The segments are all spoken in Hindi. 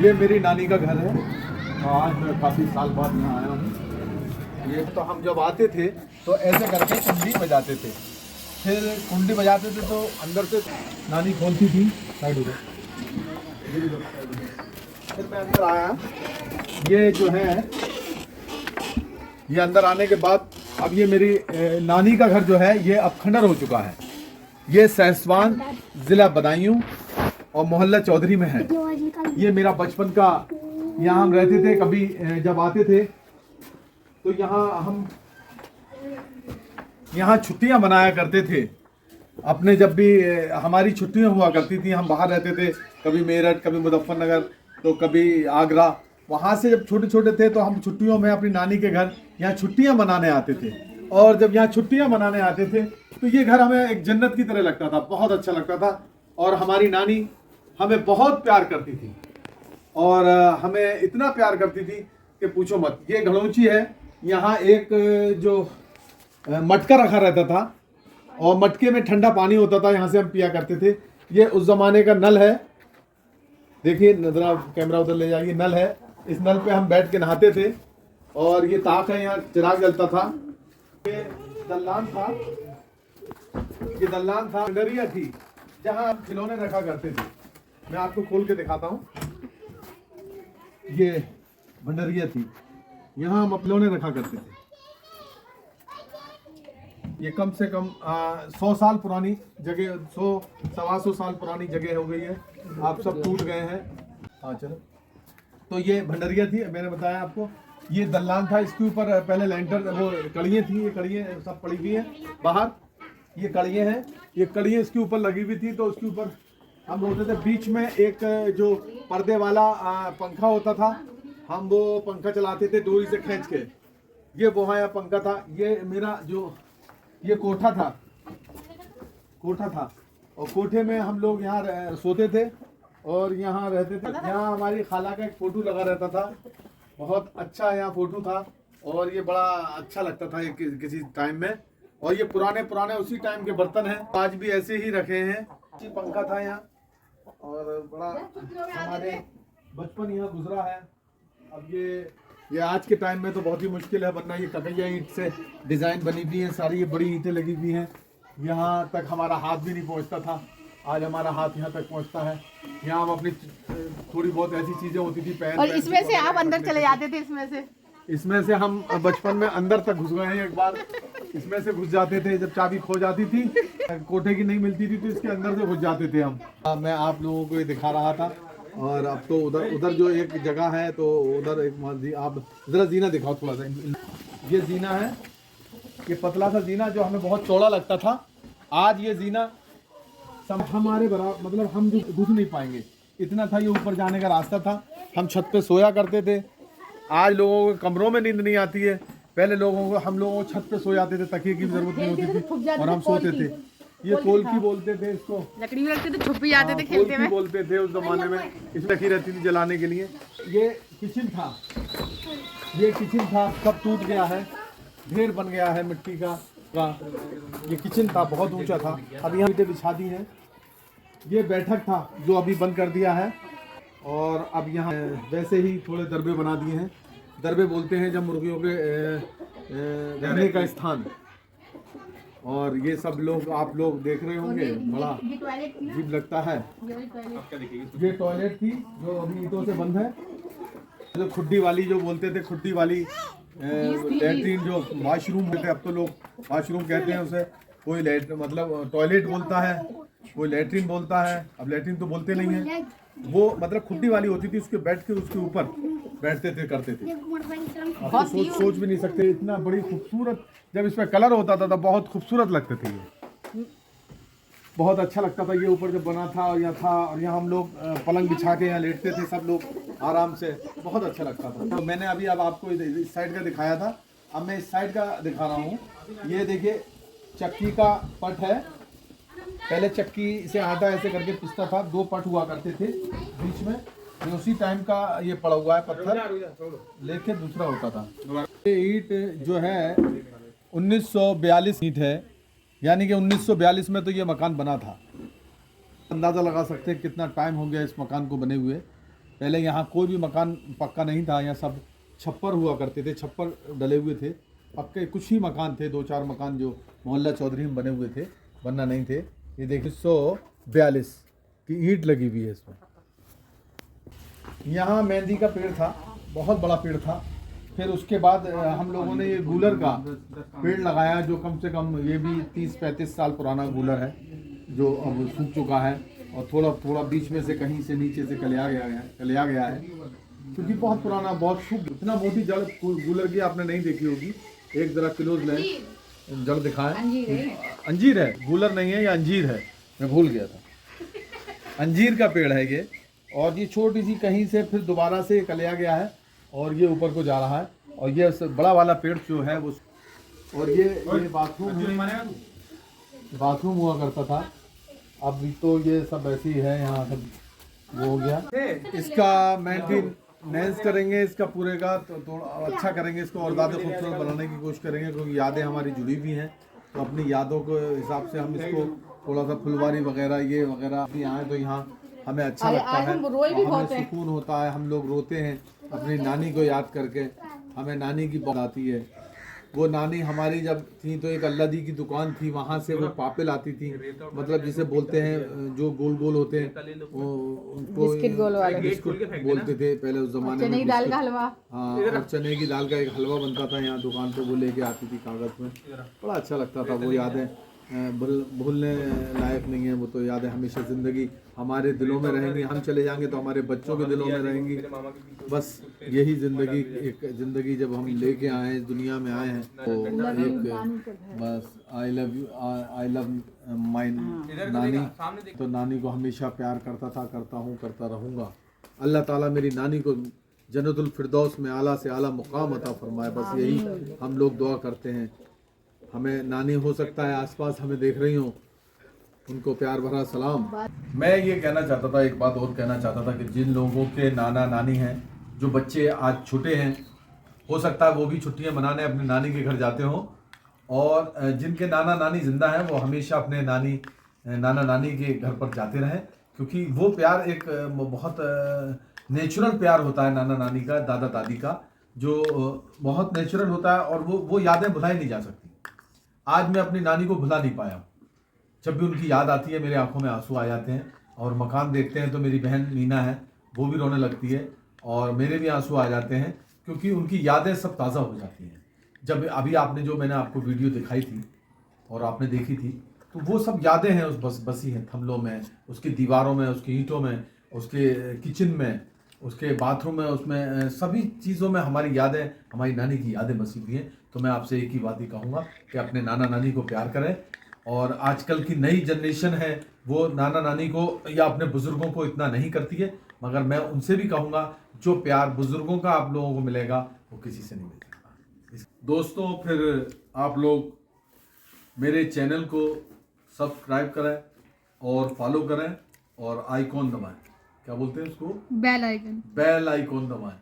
ये मेरी नानी का घर है। आज मैं काफ़ी साल बाद यहाँ आया हूँ। ये तो हम जब आते थे तो ऐसे करके कुंडी बजाते थे, फिर कुंडी बजाते थे तो अंदर से नानी खोलती थी। साइड हो गया। फिर मैं अंदर आया। ये जो है, ये अंदर आने के बाद अब ये मेरी नानी का घर जो है ये अब खंडर हो चुका है। ये सहसवान ज़िला बदायूं और मोहल्ला चौधरी में है। ये मेरा बचपन का, यहाँ हम रहते थे। कभी जब आते थे तो यहाँ छुट्टियाँ मनाया करते थे अपने। जब भी हमारी छुट्टियाँ हुआ करती थी, हम बाहर रहते थे, कभी मेरठ, कभी मुजफ्फरनगर, तो कभी आगरा। वहाँ से जब छोटे छोटे थे तो हम छुट्टियों में अपनी नानी के घर यहाँ छुट्टियाँ मनाने आते थे। और जब यहाँ छुट्टियाँ मनाने आते थे तो ये घर हमें एक जन्नत की तरह लगता था, बहुत अच्छा लगता था। और हमारी नानी हमें बहुत प्यार करती थी और हमें इतना प्यार करती थी कि पूछो मत। ये घड़ौची है। यहाँ एक जो मटका रखा रहता था और मटके में ठंडा पानी होता था, यहाँ से हम पिया करते थे। ये उस ज़माने का नल है, देखिए जरा कैमरा उधर ले जाइए। नल है, इस नल पे हम बैठ के नहाते थे। और ये ताक है, यहाँ चिराग जलता था। ये दल्लान था, ये दल्लान था। खंडरिया थी जहाँ हम खिलौने रखा करते थे। मैं आपको खोल के दिखाता हूँ। ये भंडरिया थी, यहाँ हम खिलौने रखा करते थे। ये कम से कम 100 साल पुरानी जगह, 100-125 साल पुरानी जगह हो गई है। आप सब टूट गए हैं। हाँ चलो। तो ये भंडरिया थी, मैंने बताया आपको। ये दल्लान था, इसके ऊपर पहले लेंटर, वो कड़ियाँ थी। ये कड़ियाँ सब पड़ी हुई हैं बाहर। ये कड़ियाँ हैं, ये कड़ियाँ इसके ऊपर लगी हुई थी। तो उसके ऊपर हम होते थे। बीच में एक जो पर्दे वाला पंखा होता था, हम वो पंखा चलाते थे डोरी से खींच के। ये वहाँ पंखा था। ये मेरा जो ये कोठा था, और कोठे में हम लोग यहाँ सोते थे और यहाँ रहते थे। यहाँ हमारी खाला का एक फोटो लगा रहता था, बहुत अच्छा यहाँ फोटो था। और ये बड़ा अच्छा लगता था ये किसी टाइम में। और ये पुराने उसी टाइम के बर्तन हैं, आज भी ऐसे ही रखे हैं। पंखा था यहाँ और बड़ा हमारे बचपन यहाँ गुजरा है। अब ये आज के टाइम में तो बहुत ही मुश्किल है बनना। ये ककैया ईंट से डिज़ाइन बनी हुई है सारी, ये बड़ी ईंटें लगी हुई हैं। यहाँ तक हमारा हाथ भी नहीं पहुँचता था, आज हमारा हाथ यहाँ तक पहुँचता है। यहाँ हम अपनी थोड़ी बहुत ऐसी चीज़ें होती थी पैन। और इसमें से आप अंदर चले जाते थे। इसमें से हम बचपन में अंदर तक घुस गए हैं। एक बार इसमें से घुस जाते थे जब चाबी खो जाती थी, कोठे की नहीं मिलती थी, तो इसके अंदर से घुस जाते थे हम। मैं आप लोगों को ये दिखा रहा था। और अब तो उधर जो एक जगह है, तो उधर एक आप जरा जीना दिखाओ थोड़ा सा। ये जीना है, ये पतला सा जीना जो हमें बहुत चौड़ा लगता था। आज ये जीना हमारे बराबर, मतलब हम जो घुस नहीं पाएंगे इतना था। ये ऊपर जाने का रास्ता था, हम छत पे सोया करते थे। आज लोगों को कमरों में नींद नहीं आती है, पहले हम लोगों को छत पे सो जाते थे, तकिए की जरूरत नहीं होती थी और हम सोते थे। ये कोलकी बोलते थे इसको, लकड़ी में रखते थे, छुप भी जाते थे खेलते में। बोलते थे उस जमाने में। इसमें रखी रहती थी जलाने के लिए। ये किचन था, ये किचन था, सब टूट गया है, ढेर बन गया है मिट्टी का। ये किचन था, बहुत ऊंचा था। अब यहाँ ईंटें बिछा दी हैं। ये बैठक था जो अभी बंद कर दिया है। और अब यहाँ वैसे ही थोड़े दरबे बना दिए हैं। दरबे बोलते हैं जब मुर्गियों के रहने का स्थान। और ये सब लोग आप लोग देख रहे होंगे, बड़ा अजीब लगता है। ये टॉयलेट थी जो अभी ईंटों से बंद है। जो खुड्डी वाली जो बोलते थे, खुड्डी वाली लैट्रीन जो वाशरूम होते, अब तो लोग वाशरूम कहते हैं उसे। कोई मतलब टॉयलेट बोलता है, कोई लैट्रीन बोलता है। अब लैट्रीन तो बोलते नहीं है। वो मतलब खुड्डी वाली होती थी, उसके बैठ के उसके ऊपर बैठते थे, करते थे। आप तो सोच भी नहीं सकते, इतना बड़ी खूबसूरत। जब इस पर कलर होता था तो बहुत खूबसूरत लगते थे ये, बहुत अच्छा लगता था। ये ऊपर जब बना था और यहाँ था, और यहाँ हम लोग पलंग बिछा के यहाँ लेटते थे सब लोग आराम से, बहुत अच्छा लगता था। तो मैंने अभी अब आपको इस साइड का दिखाया था, अब मैं इस साइड का दिखा रहा हूँ। ये देखिए चक्की का पट है। पहले चक्की से आटा ऐसे करके पिसता था, 2 पट हुआ करते थे बीच में। ये उसी टाइम का ये पड़ा हुआ है पत्थर, लेके दूसरा होता था। ये ईंट जो है 1942 ईंट है, यानी कि 1942 में तो ये मकान बना था। अंदाज़ा लगा सकते हैं कितना टाइम हो गया इस मकान को बने हुए। पहले यहाँ कोई भी मकान पक्का नहीं था, यहाँ सब छप्पर हुआ करते थे, छप्पर डले हुए थे। पक्के कुछ ही मकान थे, 2-4 मकान जो मोहल्ला चौधरी में बने हुए थे, वरना नहीं थे। ये देखिए 142 की ईंट लगी हुई है इसमें। यहाँ मेहंदी का पेड़ था, बहुत बड़ा पेड़ था। फिर उसके बाद हम लोगों ने ये गूलर का पेड़ लगाया, जो कम से कम ये भी 30-35 साल पुराना गूलर है, जो अब सूख चुका है और थोड़ा थोड़ा बीच में से कहीं से नीचे से कलिया गया है, क्योंकि बहुत पुराना, बहुत सूख। इतना मोटी जड़ गूलर की आपने नहीं देखी होगी। एक जरा क्लोज लें, जड़ दिखाएं। अंजीर है, गूलर नहीं है, ये अंजीर है, मैं भूल गया था। अंजीर का पेड़ है ये, और ये छोटी सी कहीं से फिर दोबारा से कलिया गया है और ये ऊपर को जा रहा है। और ये बड़ा वाला पेड़ जो है वो, और ये बाथरूम हुआ करता था। अब तो ये सब ऐसे ही है, यहाँ सब वो हो गया। इसका मेंटेनेंस करेंगे, इसका पूरे का तो थोड़ा अच्छा करेंगे, इसको और ज़्यादा खूबसूरत बनाने की कोशिश करेंगे, क्योंकि यादें हमारी जुड़ी हुई हैं। तो अपनी यादों के हिसाब से हम इसको थोड़ा सा फुलवारी वगैरह ये वगैरह भी आए तो यहाँ हमें अच्छा लगता है, हमें सुकून होता है। हम लोग रोते हैं अपनी नानी को याद करके, हमें नानी की बात आती है। वो नानी हमारी जब थी तो एक अल्लाह दी की दुकान थी, वहाँ से वो पापे लाती थी, मतलब जिसे बोलते हैं जो गोल गोल होते हैं, वो उनको बिस्कुट बोलते थे पहले उस जमाने में। दाल का हलवा, हाँ, और चने की दाल का एक हलवा बनता था यहाँ दुकान पे, वो लेके आती थी कागज में, बड़ा अच्छा लगता था। वो यादें भूलने लायक नहीं है, वो तो यादें हमेशा ज़िंदगी हमारे दिलों में रहेंगी। हम चले जाएंगे तो हमारे बच्चों के दिलों में रहेंगी। बस यही ज़िंदगी, एक ज़िंदगी जब हम लेके आए हैं, इस दुनिया में आए हैं, तो एक बस आई लव माई नानी। तो नानी को हमेशा प्यार करता था, करता हूँ, करता रहूँगा। अल्लाह ताला मेरी नानी को जन्नतुल फिरदौस में आला से आला मुकाम अता फरमाए, बस यही हम लोग दुआ करते हैं। हमें नानी हो सकता है आसपास हमें देख रही हो, उनको प्यार भरा सलाम। मैं ये कहना चाहता था, एक बात और कहना चाहता था कि जिन लोगों के नाना नानी हैं, जो बच्चे आज छोटे हैं, हो सकता है वो भी छुट्टियां मनाने अपने नानी के घर जाते हों, और जिनके नाना नानी जिंदा हैं वो हमेशा अपने नाना नानी के घर पर जाते रहें, क्योंकि वो प्यार एक बहुत नेचुरल प्यार होता है नाना नानी का, दादा दादी का, जो बहुत नेचुरल होता है, और वो यादें भुलाई नहीं जा सकती। आज मैं अपनी नानी को भुला नहीं पाया। जब भी उनकी याद आती है मेरे आंखों में आंसू आ जाते हैं, और मकान देखते हैं तो मेरी बहन मीना है, वो भी रोने लगती है, और मेरे भी आंसू आ जाते हैं, क्योंकि उनकी यादें सब ताज़ा हो जाती हैं। जब अभी आपने जो मैंने आपको वीडियो दिखाई थी और आपने देखी थी, तो वो सब यादें हैं उस बसी हैं थमलों में, उसकी दीवारों में, उसकी ईंटों में, उसके किचन में, उसके बाथरूम में, उसमें सभी चीज़ों में हमारी यादें, हमारी नानी की यादें बसी हुई हैं। तो मैं आपसे एक ही बात ही कहूँगा कि अपने नाना नानी को प्यार करें। और आजकल की नई जनरेशन है, वो नाना नानी को या अपने बुज़ुर्गों को इतना नहीं करती है, मगर मैं उनसे भी कहूँगा जो प्यार बुज़ुर्गों का आप लोगों को मिलेगा वो किसी से नहीं मिल सकता। दोस्तों, फिर आप लोग मेरे चैनल को सब्सक्राइब करें और फॉलो करें, और आइकॉन दबाएं, क्या बोलते हैं उसको, बेल आइकॉन दबाएं।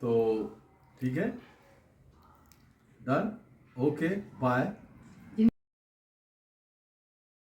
तो ठीक है, डन, ओके, बाय।